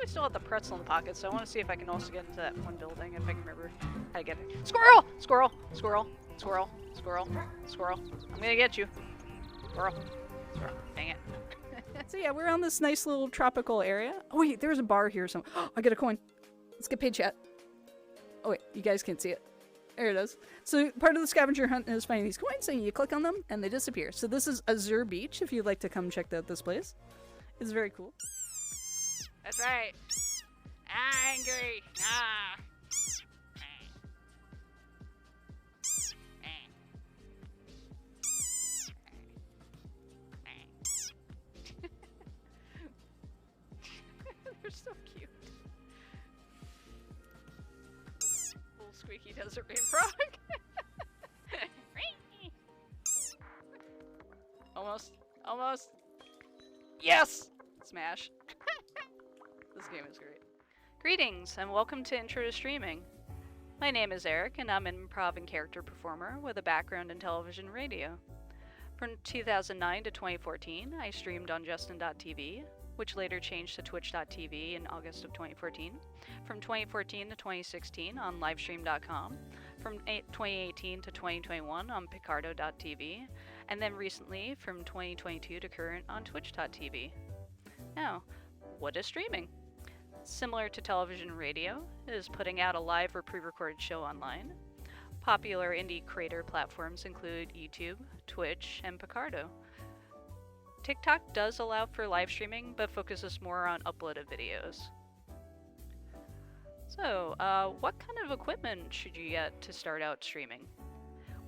still have the pretzel in the pocket, so I want to see if I can also get into that one building, if I can remember how to get it. Squirrel! Squirrel! Squirrel! Squirrel! Squirrel! Squirrel! I'm gonna get you. Squirrel! Squirrel. Dang it. So yeah, we're on this nice little tropical area. Oh wait, there's a bar here somewhere. Oh, I get a coin. Let's get paid, chat. Oh wait, you guys can't see it. There it is. So part of the scavenger hunt is finding these coins, and you click on them, and they disappear. So this is Azure Beach, if you'd like to come check out this place. It's very cool. That's right. Angry. Ah. They're so cute. Little squeaky desert rain frog. Almost. Almost. Yes! Smash. This game is great. Greetings, and welcome to Intro to Streaming. My name is Erik, and I'm an improv and character performer with a background in television and radio. From 2009 to 2014, I streamed on Justin.tv, which later changed to Twitch.tv in August of 2014. From 2014 to 2016 on Livestream.com. From 2018 to 2021 on Picardo.tv. And then recently, from 2022 to current, on Twitch.tv. Now, what is streaming? Similar to television and radio, it is putting out a live or pre-recorded show online. Popular indie creator platforms include YouTube, Twitch, and Picardo. TikTok does allow for live streaming, but focuses more on uploaded videos. So, what kind of equipment should you get to start out streaming?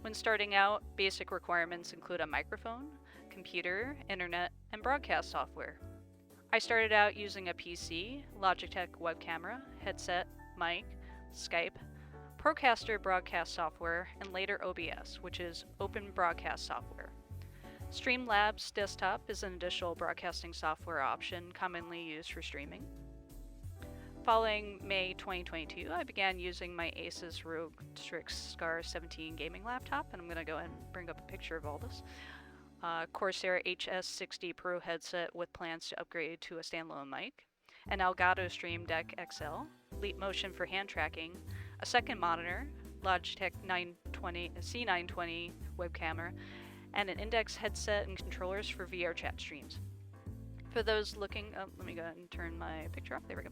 When starting out, basic requirements include a microphone, computer, internet, and broadcast software. I started out using a PC, Logitech web camera, headset, mic, Skype, Procaster broadcast software, and later OBS, which is Open Broadcast Software. Streamlabs Desktop is an additional broadcasting software option commonly used for streaming. Following May 2022, I began using my Asus ROG Strix Scar 17 gaming laptop, and I'm going to go ahead and bring up a picture of all this. Corsair HS60 Pro headset with plans to upgrade to a standalone mic, an Elgato Stream Deck XL, Leap Motion for hand tracking, a second monitor, Logitech C920 web camera, and an Index headset and controllers for VR chat streams. For those looking, let me go ahead and turn my picture off, there we go.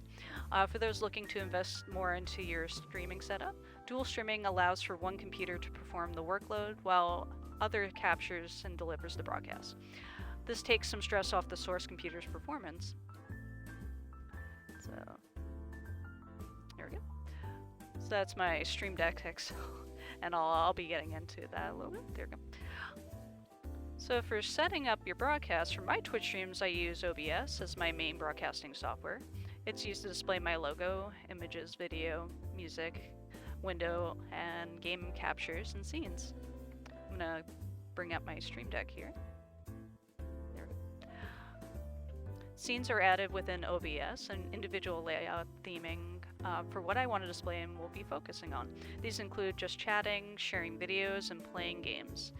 For those looking to invest more into your streaming setup, dual streaming allows for one computer to perform the workload while other captures and delivers the broadcast. This takes some stress off the source computer's performance. So, there we go. So that's my Stream Deck XL, and I'll be getting into that a little bit. There we go. So for setting up your broadcast for my Twitch streams, I use OBS as my main broadcasting software. It's used to display my logo, images, video, music, window, and game captures and scenes. I'm gonna bring up my Stream Deck here. There we go. Scenes are added within OBS and individual layout theming for what I want to display and will be focusing on. These include just chatting, sharing videos, and playing games.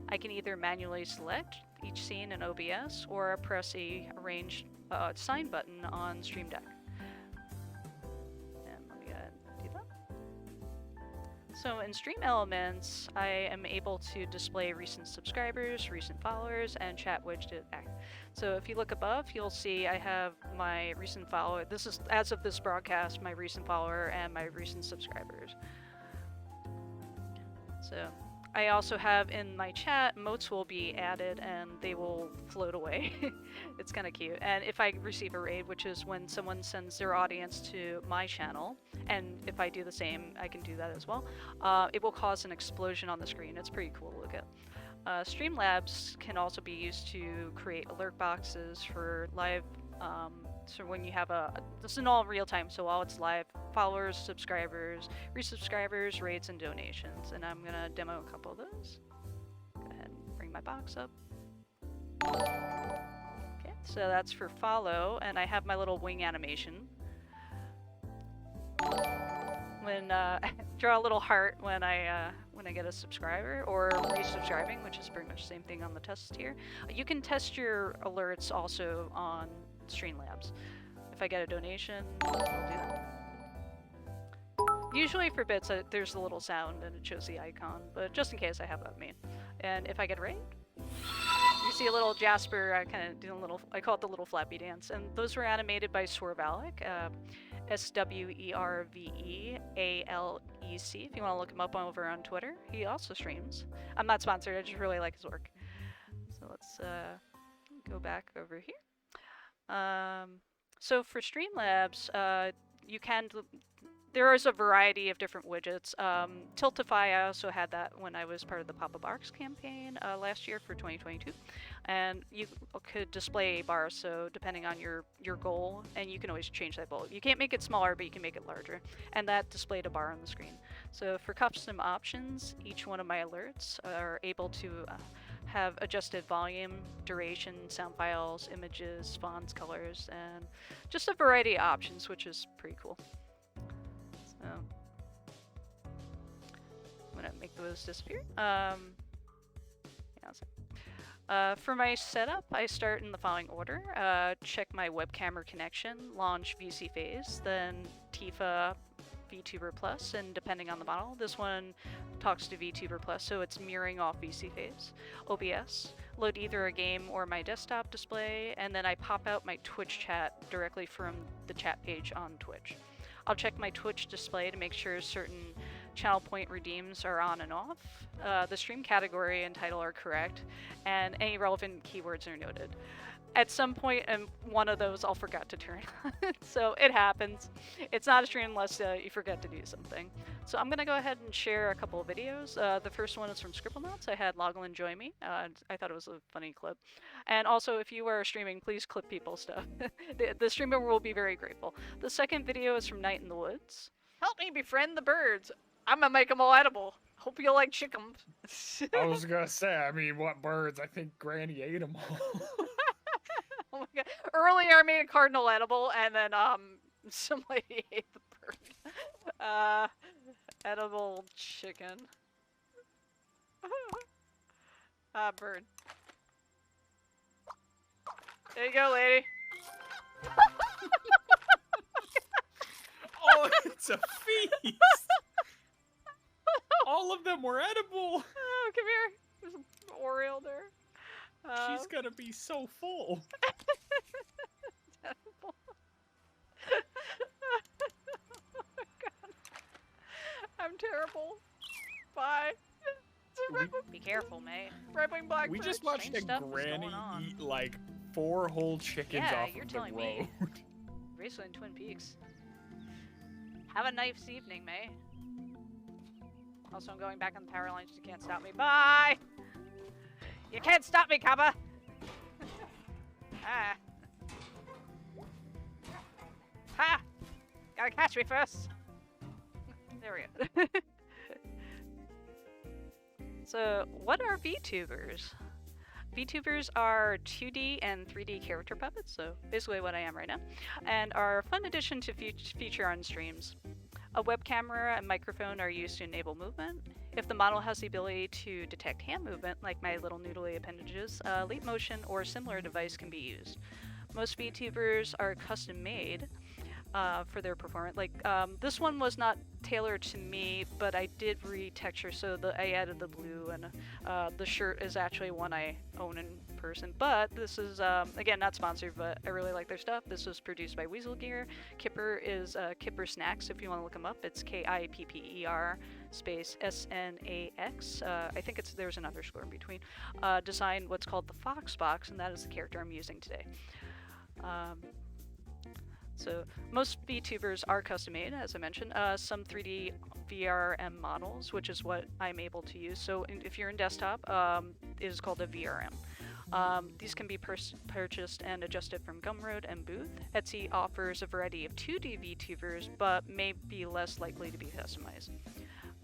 I can either manually select each scene in OBS or press a arrange sign button on Stream Deck. And let me go ahead and do that. So in Stream Elements, I am able to display recent subscribers, recent followers, and chat widget. So if you look above, you'll see I have my recent follower. This is, as of this broadcast, my recent follower and my recent subscribers. So I also have in my chat, emotes will be added and they will float away. It's kind of cute. And if I receive a raid, which is when someone sends their audience to my channel, and if I do the same, I can do that as well, it will cause an explosion on the screen. It's pretty cool to look at. Streamlabs can also be used to create alert boxes for live, so when you have this is all real time, so while it's live, followers, subscribers, resubscribers, raids, and donations. And I'm gonna demo a couple of those. Go ahead and bring my box up. Okay, so that's for follow, and I have my little wing animation. When draw a little heart when I get a subscriber, or resubscribing, which is pretty much the same thing on the test here. You can test your alerts also on Streamlabs. If I get a donation, I'll do that. Usually for bits, there's a little sound and it shows the icon, but just in case I have that main. And if I get a raid, you see a little Jasper kind of doing a little, I call it the little flappy dance. And those were animated by Swervalec, Swervealec, if you want to look him up over on Twitter. He also streams. I'm not sponsored, I just really like his work. So let's go back over here. So for Streamlabs, you can, there is a variety of different widgets. Tiltify, I also had that when I was part of the Pop-Up Arcs campaign last year for 2022. And you could display a bar, so depending on your goal, and you can always change that goal. You can't make it smaller, but you can make it larger. And that displayed a bar on the screen. So for custom options, each one of my alerts are able to have adjusted volume, duration, sound files, images, fonts, colors, and just a variety of options, which is pretty cool. So I'm gonna make those disappear. For my setup, I start in the following order. Check my webcam connection, launch VC phase, then Tifa VTuber Plus, and depending on the model, this one talks to VTuber Plus, so it's mirroring off VC phase. OBS, load either a game or my desktop display, and then I pop out my Twitch chat directly from the chat page on Twitch. I'll check my Twitch display to make sure certain channel point redeems are on and off. The stream category and title are correct, and any relevant keywords are noted. At some point in one of those, I'll forget to turn on. So it happens. It's not a stream unless you forget to do something. So I'm gonna go ahead and share a couple of videos. The first one is from Scribblenauts. I had Logland join me. I thought it was a funny clip. And also, if you are streaming, please clip people's stuff. The streamer will be very grateful. The second video is from Night in the Woods. Help me befriend the birds. I'm gonna make them all edible. Hope you like chickens. I was gonna say, I mean, what birds? I think Granny ate them all. Oh my god. Earlier I made a cardinal edible, and then some lady ate the bird. Edible chicken. Bird. There you go, lady. Oh, it's a feast! All of them were edible! Oh, come here. There's an Oreo there. She's gonna be so full. Edible. Oh my god. I'm terrible. Bye. Be careful, mate. Right-wing black. We just watched a granny eat like 4 whole chickens off you're of the telling road. me. Recently in Twin Peaks. Have a nice evening, May. Also, I'm going back on the power lines. You can't stop me. Bye! You can't stop me, Kappa! Ah. Ha! Gotta catch me first! There we go. So, what are VTubers? VTubers are 2D and 3D character puppets, so basically what I am right now, and are a fun addition to feature on streams. A web camera and microphone are used to enable movement. If the model has the ability to detect hand movement, like my little noodly appendages, Leap Motion or similar device can be used. Most VTubers are custom made for their performance. Like, this one was not tailored to me, but I did retexture, so I added the blue, and the shirt is actually one I own in person. But this is, again, not sponsored, but I really like their stuff. This was produced by Weasel Gear. Kipper is Kipper Snacks, if you want to look them up. It's Kipper space SNAX. I think there's an underscore in between. Designed what's called the Fox Box, and that is the character I'm using today. So most VTubers are custom made, as I mentioned. Some 3D VRM models, which is what I'm able to use. So if you're in desktop, it is called a VRM. These can be purchased and adjusted from Gumroad and Booth. Etsy offers a variety of 2D VTubers, but may be less likely to be customized.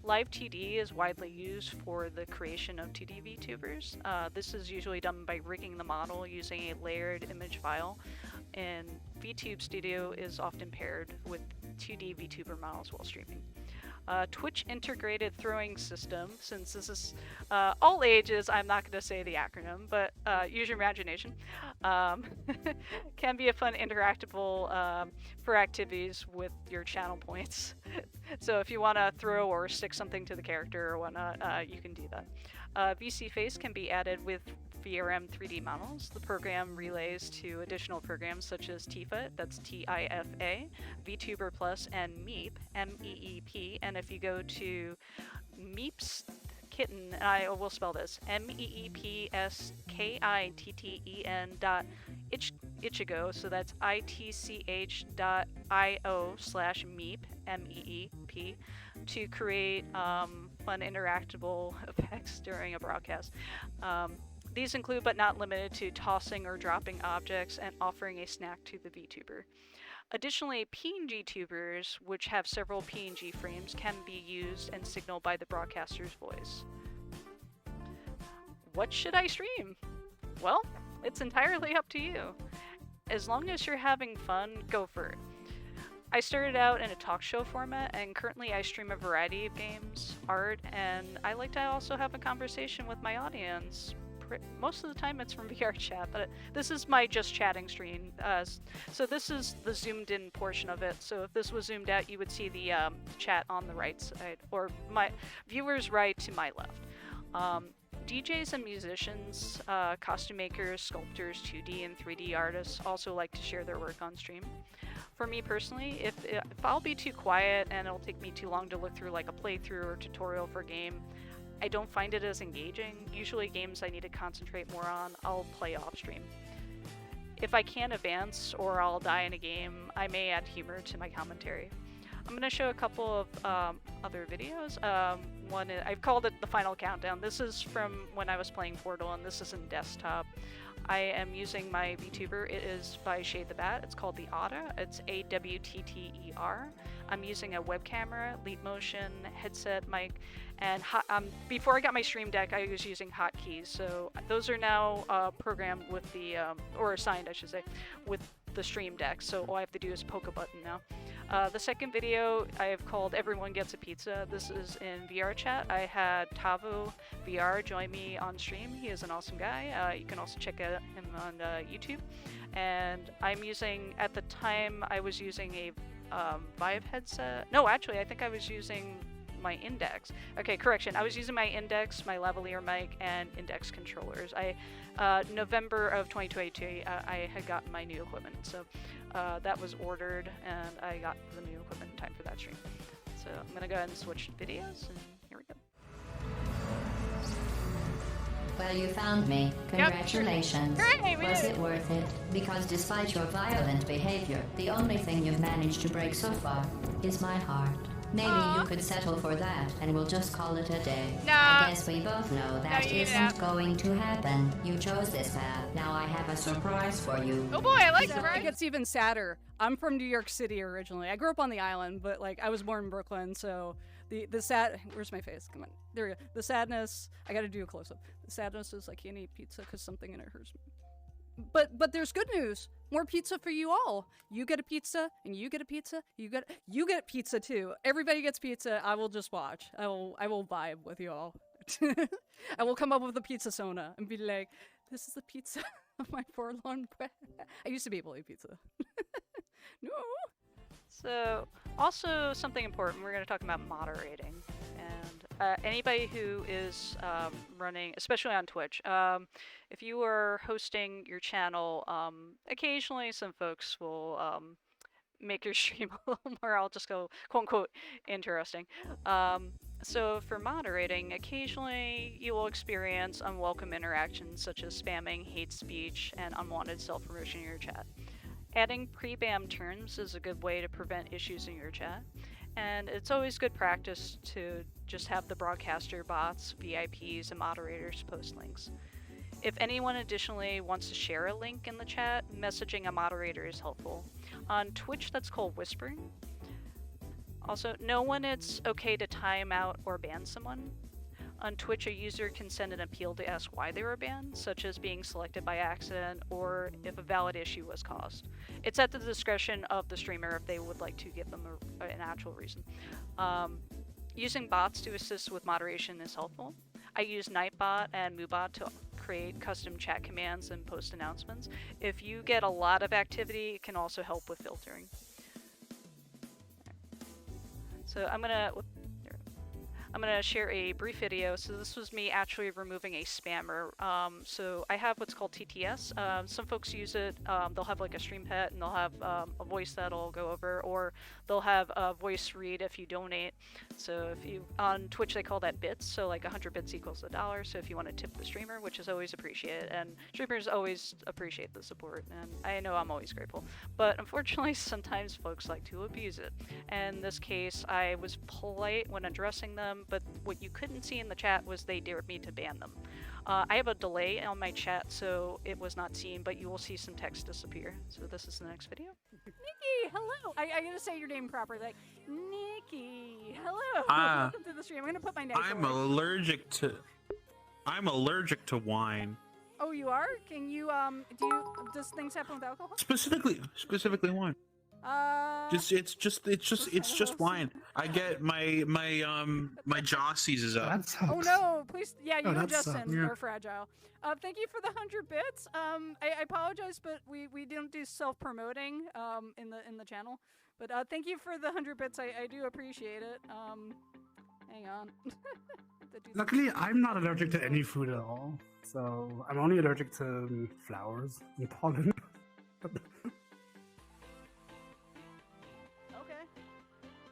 Live 2D is widely used for the creation of 2D VTubers. This is usually done by rigging the model using a layered image file, and VTube Studio is often paired with 2D VTuber models while streaming. Twitch integrated throwing system, since this is all ages, I'm not going to say the acronym, but use your imagination, can be a fun interactable for activities with your channel points. So if you want to throw or stick something to the character or whatnot, you can do that. VC Face can be added with VRM 3D models. The program relays to additional programs such as Tifa, that's Tifa, VTuber Plus, and Meep, M-E-E-P. And if you go to Meep's Kitten, and I will spell this, meepskitten.ichigo, so that's itch.io/meep, M-E-E-P, to create fun interactable effects during a broadcast. These include but not limited to tossing or dropping objects and offering a snack to the VTuber. Additionally, PNG tubers, which have several PNG frames, can be used and signaled by the broadcaster's voice. What should I stream? Well, it's entirely up to you. As long as you're having fun, go for it. I started out in a talk show format, and currently I stream a variety of games, art, and I like to also have a conversation with my audience. Most of the time it's from VR chat, but this is my just chatting stream. So this is the zoomed in portion of it. So if this was zoomed out, you would see the chat on the right side, or my viewers right to my left. DJs and musicians, costume makers, sculptors, 2D and 3D artists also like to share their work on stream. For me personally, if I'll be too quiet and it'll take me too long to look through like a playthrough or tutorial for a game, I don't find it as engaging. Usually games I need to concentrate more on, I'll play off stream. If I can't advance or I'll die in a game, I may add humor to my commentary. I'm going to show a couple of other videos. One is, I've called it the final countdown. This is from when I was playing Portal, and this is in desktop. I am using my VTuber. It is by Shade the Bat. It's called the Atta. It's AWTTER. I'm using a web camera, Leap Motion, headset, mic, and before I got my Stream Deck, I was using hotkeys. So those are now programmed with the, or assigned, I should say, with the Stream Deck. So all I have to do is poke a button now. The second video I have called Everyone Gets a Pizza. This is in VR chat. I had Tavo VR join me on stream. He is an awesome guy. You can also check out him on YouTube. And I'm using, at the time, I was using a Vive headset. No, actually, I think I was using my Index. Okay, correction. I was using my Index, my lavalier mic, and Index controllers. November of 2022, I had gotten my new equipment. So that was ordered, and I got the new equipment in time for that stream. So I'm going to go ahead and switch videos, and here we go. Well, you found me. Congratulations. Yep. Was it worth it? Because despite your violent behavior, the only thing you've managed to break so far is my heart. Maybe you could settle for that, and we'll just call it a day. No. I guess we both know that No, you isn't don't. going to happen. You chose this path. Now I have a surprise for you. Oh boy, I like So the it right. gets even sadder. I'm from New York City originally. I grew up on the island, but like I was born in Brooklyn, so the sad. Where's my face? Come on, there we go. The sadness. I got to do a close up. The sadness is I can't eat pizza because something in it hurts me. But there's good news. More pizza for you all. You get a pizza, and you get a pizza. You get pizza too. Everybody gets pizza. I will just watch. I will vibe with you all. I will come up with a pizza sona and be like, this is the pizza of my forlorn breath. I used to be able to eat pizza. No. So, also something important, we're going to talk about moderating. And anybody who is running, especially on Twitch, if you are hosting your channel, occasionally some folks will make your stream a little more, I'll just go quote unquote, interesting. So for moderating, occasionally you will experience unwelcome interactions such as spamming, hate speech, and unwanted self-promotion in your chat. Adding pre-BAM terms is a good way to prevent issues in your chat, and it's always good practice to just have the broadcaster bots, VIPs, and moderators post links. If anyone additionally wants to share a link in the chat, messaging a moderator is helpful. On Twitch, that's called whispering. Also, know when it's okay to time out or ban someone. On Twitch, a user can send an appeal to ask why they were banned, such as being selected by accident or if a valid issue was caused. It's at the discretion of the streamer if they would like to give them an actual reason. Using bots to assist with moderation is helpful. I use Nightbot and MooBot to create custom chat commands and post announcements. If you get a lot of activity, it can also help with filtering. So I'm gonna share a brief video. So this was me actually removing a spammer. So I have what's called TTS. Some folks use it. They'll have like a stream pet and they'll have a voice that'll go over, or they'll have a voice read if you donate. So if you, on Twitch they call that bits. So like 100 bits equals $1. So if you want to tip the streamer, which is always appreciated, and streamers always appreciate the support, and I know I'm always grateful. But unfortunately, sometimes folks like to abuse it. And in this case, I was polite when addressing them, but what you couldn't see in the chat was they dared me to ban them. I have a delay on my chat, so it was not seen, but you will see some text disappear. So this is the next video. Nikki, hello. I gotta say your name properly. Like, Nikki, hello. Welcome to the stream. I'm gonna put my name. I'm allergic to wine. Oh, you are? Can you does things happen with alcohol? Specifically wine. It's just wine. I get my jaw seizes up. That sucks. Oh no, please, yeah, you Oh, and that Justin sucks. Yeah. are fragile. Thank you for the 100 bits. I apologize, but we don't do self-promoting in the channel. But thank you for the 100 bits. I do appreciate it. Hang on. Luckily, I'm not allergic to any food at all. So I'm only allergic to flowers and pollen. Okay.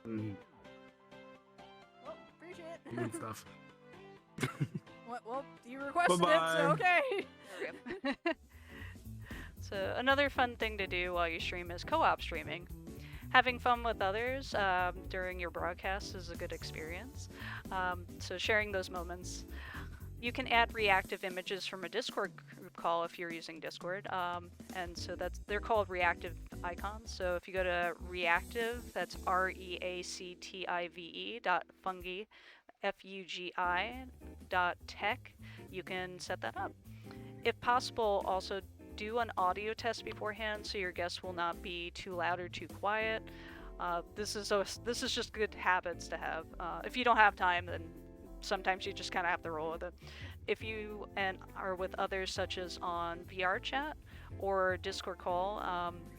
Mm, Well, appreciate it. and stuff. Well, you requested Bye-bye. it, so okay. Okay. So another fun thing to do while you stream is co-op streaming. Having fun with others during your broadcast is a good experience. So sharing those moments. You can add reactive images from a Discord group call if you're using Discord. And so they're called reactive icons. So if you go to reactive, that's reactive.fungi, FUGI.tech, you can set that up. If possible, also do an audio test beforehand so your guests will not be too loud or too quiet. This is just good habits to have. If you don't have time, then sometimes you just kind of have to roll with it. If you are with others, such as on VR chat or Discord call,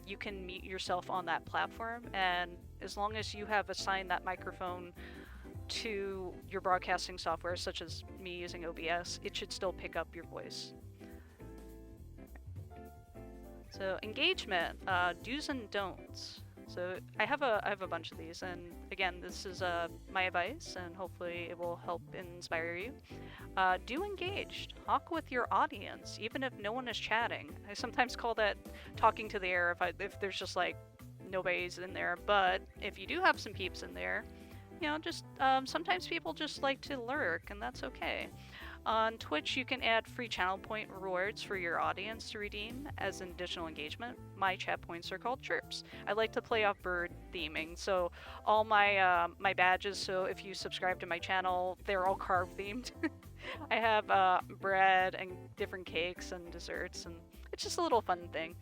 you can mute yourself on that platform, and as long as you have assigned that microphone to your broadcasting software, such as me using OBS, it should still pick up your voice. So engagement, do's and don'ts. So I have a bunch of these, and again, this is my advice, and hopefully it will help inspire you. Do engage. Talk with your audience, even if no one is chatting. I sometimes call that talking to the air if there's just like nobody's in there. But if you do have some peeps in there, you know, just sometimes people just like to lurk, and that's okay. On Twitch, you can add free channel point rewards for your audience to redeem as an additional engagement. My chat points are called chirps. I like to play off bird theming, so all my my badges, so if you subscribe to my channel, they're all carve themed. I have bread and different cakes and desserts, and it's just a little fun thing.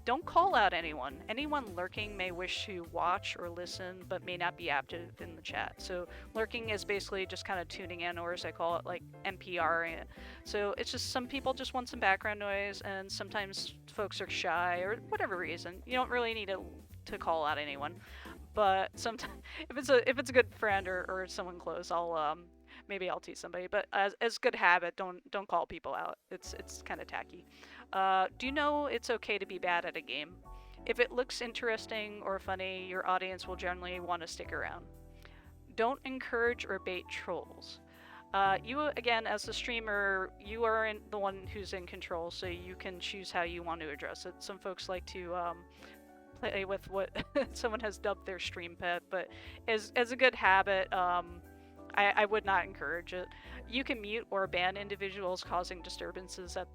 Don't call out anyone. Anyone lurking may wish to watch or listen, but may not be active in the chat. So lurking is basically just kind of tuning in, or as I call it, like NPR. So it's just some people just want some background noise, and sometimes folks are shy or whatever reason. You don't really need to call out anyone, but sometimes if it's a good friend or someone close, maybe I'll tease somebody. But as good habit, don't call people out. It's kind of tacky. Do you know it's okay to be bad at a game? If it looks interesting or funny, your audience will generally want to stick around. Don't encourage or bait trolls. You, again, as the streamer, you are the one who's in control, so you can choose how you want to address it. Some folks like to play with what someone has dubbed their stream pet, but as a good habit, I would not encourage it. You can mute or ban individuals causing disturbances at,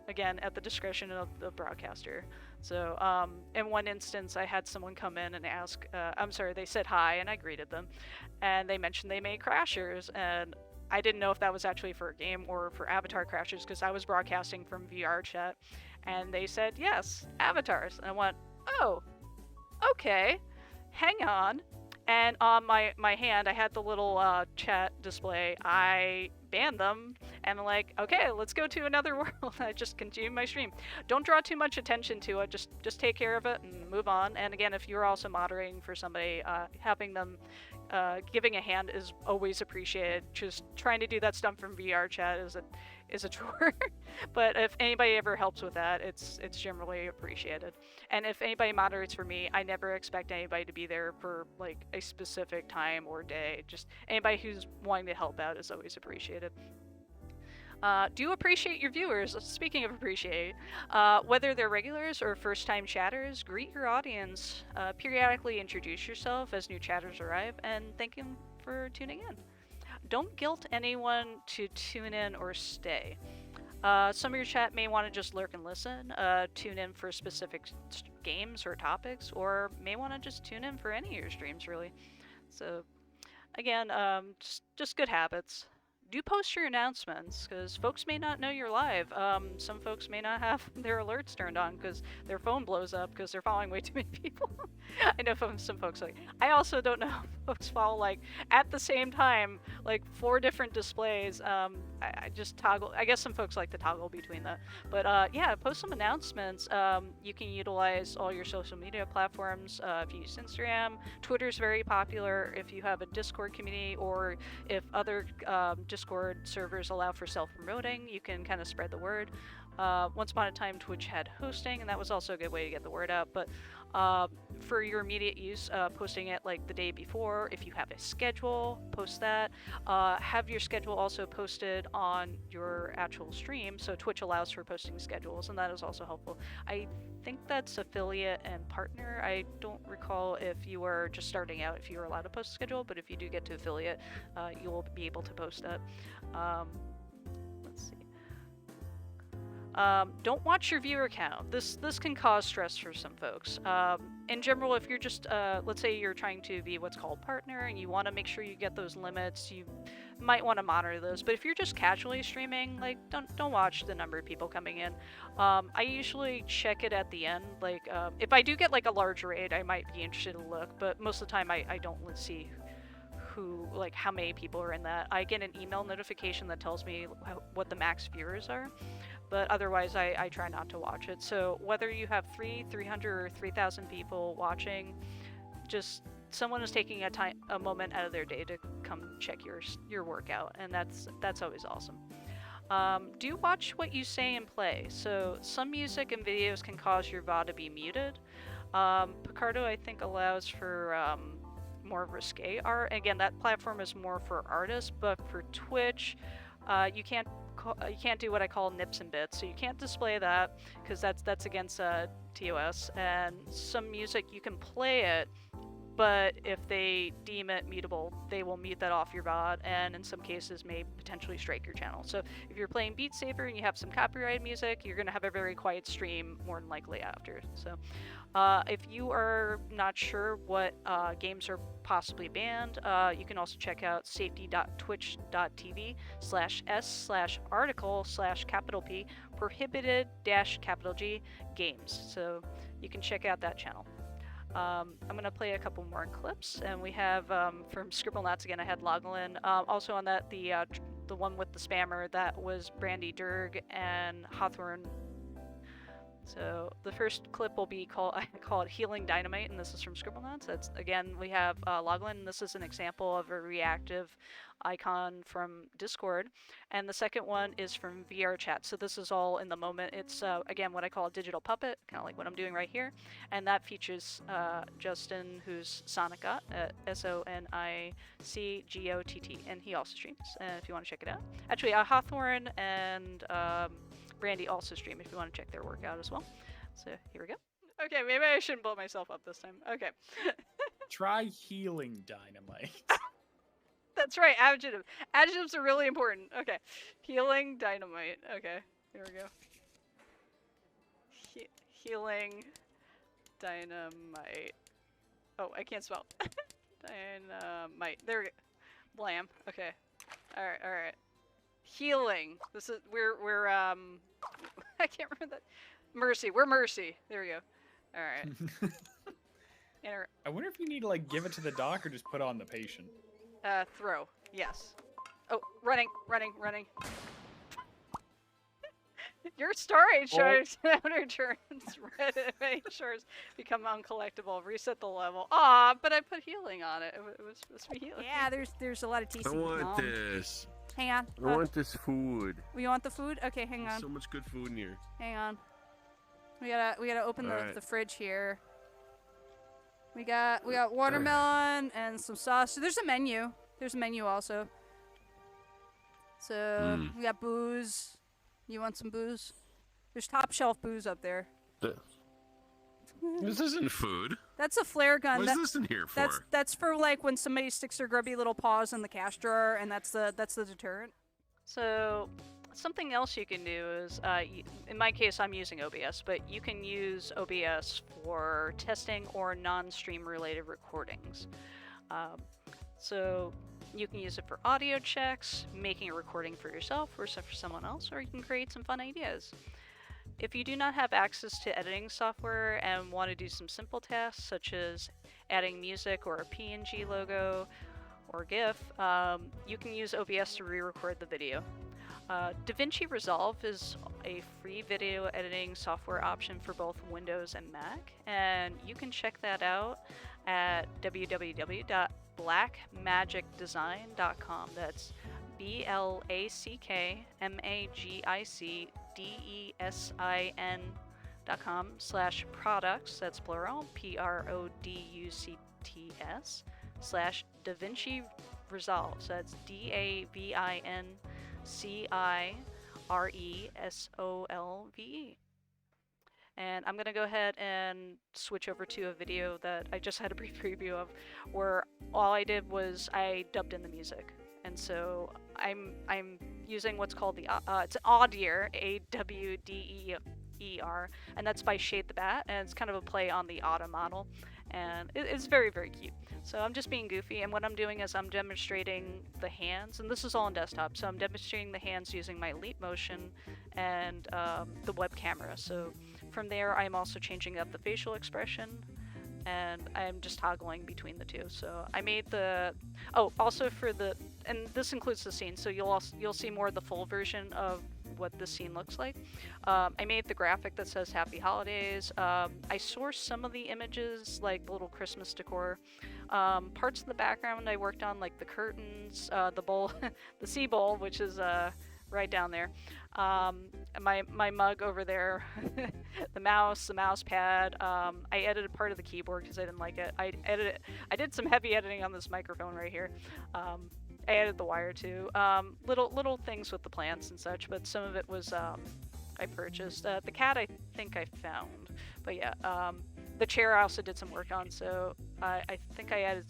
again, at the discretion of the broadcaster. So in one instance, I had someone come in and ask, they said hi, and I greeted them, and they mentioned they made crashers, and I didn't know if that was actually for a game or for avatar crashes because I was broadcasting from VR chat, and they said yes, avatars, and I went, oh, okay, hang on. And on my hand, I had the little chat display. I banned them, and I'm like, okay, let's go to another world. I just continue my stream. Don't draw too much attention to it. Just take care of it and move on. And again, if you're also moderating for somebody, having them, giving a hand is always appreciated. Just trying to do that stuff from VR chat is a chore. But if anybody ever helps with that, it's generally appreciated. And if anybody moderates for me, I never expect anybody to be there for like a specific time or day. Just anybody who's wanting to help out is always appreciated. Do appreciate your viewers. Speaking of appreciate, whether they're regulars or first-time chatters, greet your audience. Periodically introduce yourself as new chatters arrive, and thank them for tuning in. Don't guilt anyone to tune in or stay. Some of your chat may want to just lurk and listen, tune in for specific games or topics, or may want to just tune in for any of your streams, really. So, again, just good habits. Do post your announcements, because folks may not know you're live. Some folks may not have their alerts turned on because their phone blows up because they're following way too many people. I know some folks like, I also don't know if folks follow like at the same time, like 4 different displays. I just toggle, I guess some folks like to toggle between that. But yeah, post some announcements. You can utilize all your social media platforms. If you use Instagram, Twitter's very popular. If you have a Discord community, or if other Discord servers allow for self-promoting, you can kind of spread the word. Once upon a time, Twitch had hosting, and that was also a good way to get the word out. But for your immediate use, posting it like the day before. If you have a schedule, post that. Have your schedule also posted on your actual stream, so Twitch allows for posting schedules, and that is also helpful. I think that's affiliate and partner. I don't recall if you are just starting out if you're allowed to post a schedule, but if you do get to affiliate, you will be able to post that. Let's see. Don't watch your viewer count. This can cause stress for some folks. In general, if you're just, let's say you're trying to be what's called partner and you want to make sure you get those limits, you might want to monitor those. But if you're just casually streaming, like don't watch the number of people coming in. I usually check it at the end. Like if I do get like a large raid, I might be interested to look. But most of the time, I don't see how many people are in that. I get an email notification that tells me what the max viewers are. But otherwise, I try not to watch it. So whether you have 300, or 3,000 people watching, just someone is taking a moment out of their day to come check your workout, and that's always awesome. Do watch what you say and play. So some music and videos can cause your VOD to be muted. Picardo, I think, allows for more risque art. Again, that platform is more for artists, but for Twitch, you can't do what I call nips and bits, so you can't display that because that's against TOS. And some music you can play it, but if they deem it mutable, they will mute that off your VOD, and in some cases may potentially strike your channel. So if you're playing Beat Saber and you have some copyrighted music, you're going to have a very quiet stream more than likely after. So if you are not sure what games are possibly banned, you can also check out safety.twitch.tv/s/article/P prohibited-G games. So you can check out that channel. I'm going to play a couple more clips, and we have from Scribblenauts again. I had Loglin. Also on that, the one with the spammer, that was Brandy Durg and Hawthorne. So the first clip will be I call it Healing Dynamite, and this is from Scribblenauts. That's, again, we have Loglin, and this is an example of a reactive icon from Discord. And the second one is from VR chat. So this is all in the moment. It's, again, what I call a digital puppet, kind of like what I'm doing right here. And that features Justin, who's Sonicgot, SONICGOTT, and he also streams, if you want to check it out. Actually, Hawthorne and Brandy also stream if you want to check their work out as well. So here we go. Okay, maybe I shouldn't blow myself up this time. Okay. Try Healing Dynamite. That's right, adjective. Adjectives are really important. Okay. Healing Dynamite. Okay, here we go. Healing Dynamite. Oh, I can't spell. Dynamite. There we go. Blam. Okay. All right. Healing. This is we're I can't remember that. Mercy. We're Mercy. There we go. All right. I wonder if you need to like give it to the doc or just put on the patient. Throw. Yes. Oh, running. Your storage charge counter turns red and many shards become uncollectible. Reset the level. Aw, but I put healing on it. It was supposed to be healing. Yeah, there's a lot of TC. I want this. Hang on. I want this food. We want the food? Okay, hang There's on. so much good food in here. Hang on. We gotta open the fridge here. We got watermelon and some sauce. So there's a menu. There's a menu also. So we got booze. You want some booze? There's top shelf booze up there. This isn't food. That's a flare gun. What is this in here for? That's for like when somebody sticks their grubby little paws in the cash drawer, and that's the deterrent. So something else you can do is, in my case, I'm using OBS, but you can use OBS for testing or non-stream related recordings. So you can use it for audio checks, making a recording for yourself or for someone else, or you can create some fun ideas. If you do not have access to editing software and want to do some simple tasks such as adding music or a PNG logo or GIF, you can use OBS to re-record the video. DaVinci Resolve is a free video editing software option for both Windows and Mac, and you can check that out at www.blackmagicdesign.com. That's BlackMagicDesign.com/products, that's plural, PRODUCTS/DaVinci Resolve. So that's DaVinciResolve. And I'm going to go ahead and switch over to a video that I just had a brief preview of, where all I did was I dubbed in the music. And so I'm using what's called the it's Awdeer, AWDEER, and that's by Shade the Bat, and it's kind of a play on the Otta model, and it's very, very cute. So I'm just being goofy, and what I'm doing is I'm demonstrating the hands, and this is all on desktop, so I'm demonstrating the hands using my leap motion and the web camera. So from there, I'm also changing up the facial expression, and I'm just toggling between the two. So I made the, also for the, and this includes the scene, so you'll see more of the full version of what the scene looks like. I made the graphic that says Happy Holidays. I sourced some of the images, like the little Christmas decor. Parts of the background I worked on, like the curtains, the bowl, the sea bowl, which is right down there. My mug over there, the mouse pad. I edited part of the keyboard because I didn't like it. I did some heavy editing on this microphone right here. I added the wire too. Little things with the plants and such, but some of it was I purchased. The cat I think I found, but yeah. The chair I also did some work on, so I think I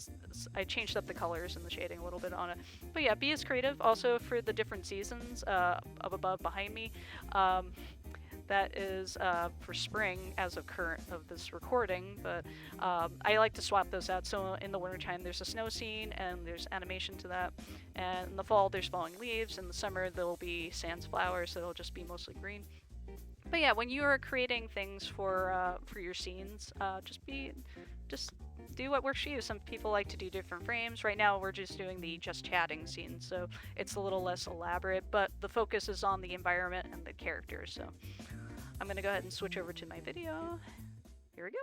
changed up the colors and the shading a little bit on it. But yeah, be as creative. Also for the different seasons up above behind me, that is for spring as of current of this recording, but I like to swap those out. So in the wintertime there's a snow scene and there's animation to that, and in the fall there's falling leaves. In the summer there'll be sans flowers, so it'll just be mostly green. But yeah, when you are creating things for your scenes, just do what works for you. Some people like to do different frames. Right now we're just doing the just chatting scene, so it's a little less elaborate, but the focus is on the environment and the characters. So I'm gonna go ahead and switch over to my video. Here we go.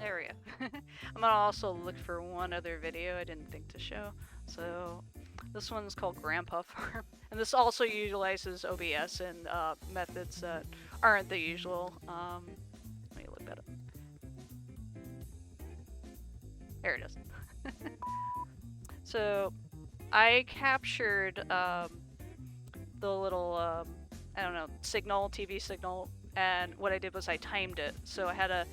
There we go. I'm gonna also look for one other video I didn't think to show. So This one's called Grandpa Farm. And this also utilizes OBS and methods that aren't the usual. Let me look that up. There it is. So I captured the little, I don't know, signal, TV signal, and what I did was I timed it. So I had to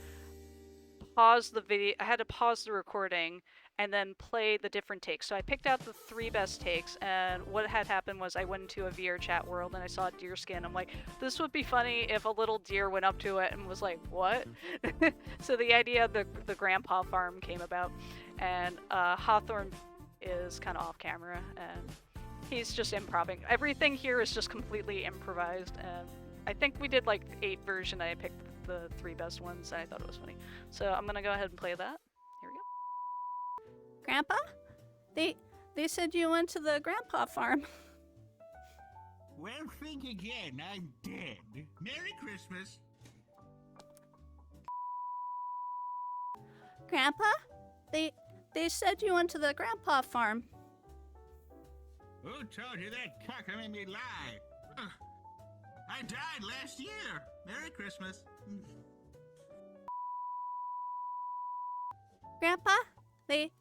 pause the video, I had to pause the recording and then play the different takes. So I picked out the 3 best takes, and what had happened was I went into a VR chat world and I saw a deer skin. I'm like, this would be funny if a little deer went up to it and was like, what? So the idea of the Grandpa Farm came about, and Hawthorne is kind of off camera, and he's just improvising. Everything here is just completely improvised, and I think we did like 8 version. I picked the 3 best ones, and I thought it was funny. So I'm gonna go ahead and play that. Here we go. Grandpa? They said you went to the Grandpa Farm. Well, think again. I'm dead. Merry Christmas. Grandpa? They said you went to the Grandpa Farm. Who told you that cockamamie lie? Ugh. I died last year. Merry Christmas. Grandpa? They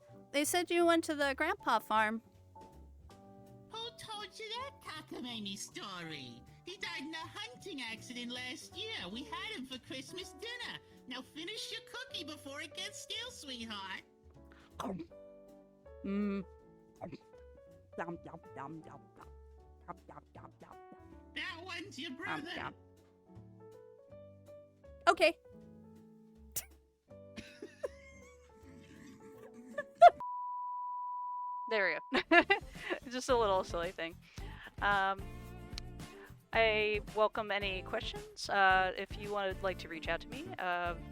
said you went to the Grandpa Farm. Who told you that cockamamie story? He died in a hunting accident last year. We had him for Christmas dinner. Now finish your cookie before it gets stale, sweetheart. Mmm. That one's your brother. Okay. There we go. Just a little silly thing. I welcome any questions. If you would like to reach out to me,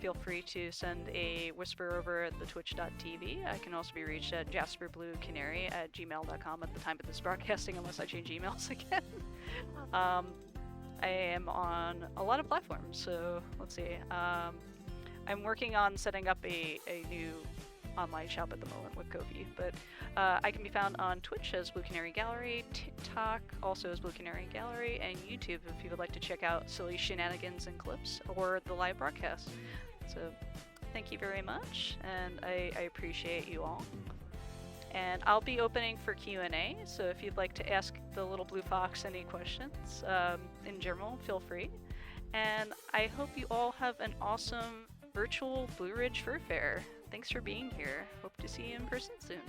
feel free to send a whisper over at the twitch.tv. I can also be reached at jasperbluecanary@gmail.com at the time of this broadcasting, unless I change emails again. I am on a lot of platforms, so let's see. I'm working on setting up a new online shop at the moment with Kofi, but I can be found on Twitch as Blue Canary Gallery, TikTok also as Blue Canary Gallery, and YouTube if you would like to check out silly shenanigans and clips or the live broadcast. So thank you very much, and I appreciate you all. And I'll be opening for Q&A, so if you'd like to ask the little blue fox any questions, in general, feel free. And I hope you all have an awesome virtual Blue Ridge Furfare. Thanks for being here. Hope to see you in person soon.